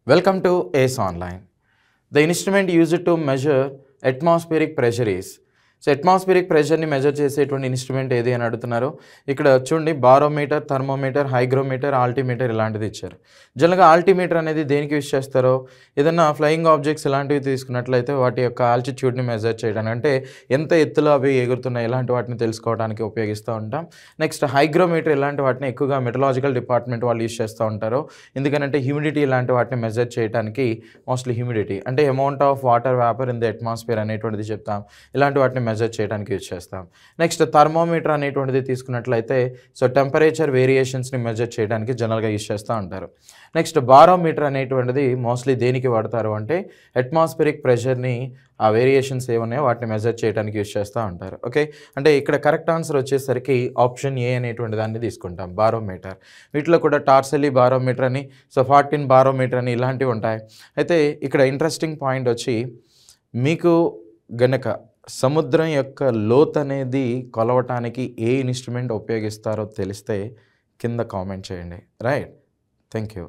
Welcome to ACE Online. The instrument used to measure atmospheric pressure is. So atmospheric ప్రెషర్ని measure చేసేటువంటి instrument ఏది అని అడుగుతున్నారు. ఇక్కడ చూడండి బారోమీటర్, థర్మోమీటర్, హైగ్రోమీటర్, ఆల్టిమీటర్ ఇలాంటిది ఇచ్చారు. జనరల్గా ఆల్టిమీటర్ అనేది దేనికి యూజ్ చేస్తారో, ఏదైనా ఫ్లయింగ్ ఆబ్జెక్ట్స్ ఇలాంటివి తీసుకున్నట్లయితే వాటి యొక్క ఆల్టిట్యూడ్ని మెజర్ చేయడానికి, అంటే ఎంత ఎత్తులో అవి ఎగురుతున్నాయి ఇలాంటి వాటిని తెలుసుకోవడానికి ఉపయోగిస్తూ ఉంటాం. నెక్స్ట్ హైగ్రోమీటర్ ఇలాంటి వాటిని ఎక్కువగా మెటలాజికల్ డిపార్ట్మెంట్ వాళ్ళు యూజ్ చేస్తూ ఉంటారు. ఎందుకంటే హ్యూమిడిటీ ఇలాంటి వాటిని మెజర్ చేయడానికి, మోస్ట్లీ హ్యూమిడిటీ అంటే amount of water vapour in the atmosphere అనేటువంటిది చెప్తాం. ఇలాంటి వాటిని మెజర్ చేయడానికి యూజ్ చేస్తాం. నెక్స్ట్ థర్మోమీటర్ అనేటువంటిది తీసుకున్నట్లయితే సో టెంపరేచర్ వేరియేషన్స్ని మెజర్ చేయడానికి జనరల్గా యూజ్ చేస్తూ ఉంటారు. నెక్స్ట్ బారోమీటర్ అనేటువంటిది మోస్ట్లీ దేనికి వాడతారు అంటే అట్మాస్ఫిరిక్ ప్రెషర్ని ఆ వేరియేషన్స్ ఏమున్నాయో వాటిని మెజర్ చేయడానికి యూజ్ చేస్తూ ఉంటారు. ఓకే, అంటే ఇక్కడ కరెక్ట్ ఆన్సర్ వచ్చేసరికి ఆప్షన్ ఏ అనేటువంటి దాన్ని తీసుకుంటాం, బారోమీటర్. వీటిలో కూడా టార్సెలీ బారోమీటర్ అని, సో 14 బారోమీటర్ అని ఇలాంటివి ఉంటాయి. అయితే ఇక్కడ ఇంట్రెస్టింగ్ పాయింట్ వచ్చి, మీకు గనక సముద్రం యొక్క లోతు అనేది కొలవటానికి ఏ ఇన్స్ట్రుమెంట్ ఉపయోగిస్తారో తెలిస్తే కింద కామెంట్ చేయండి. Right, thank you.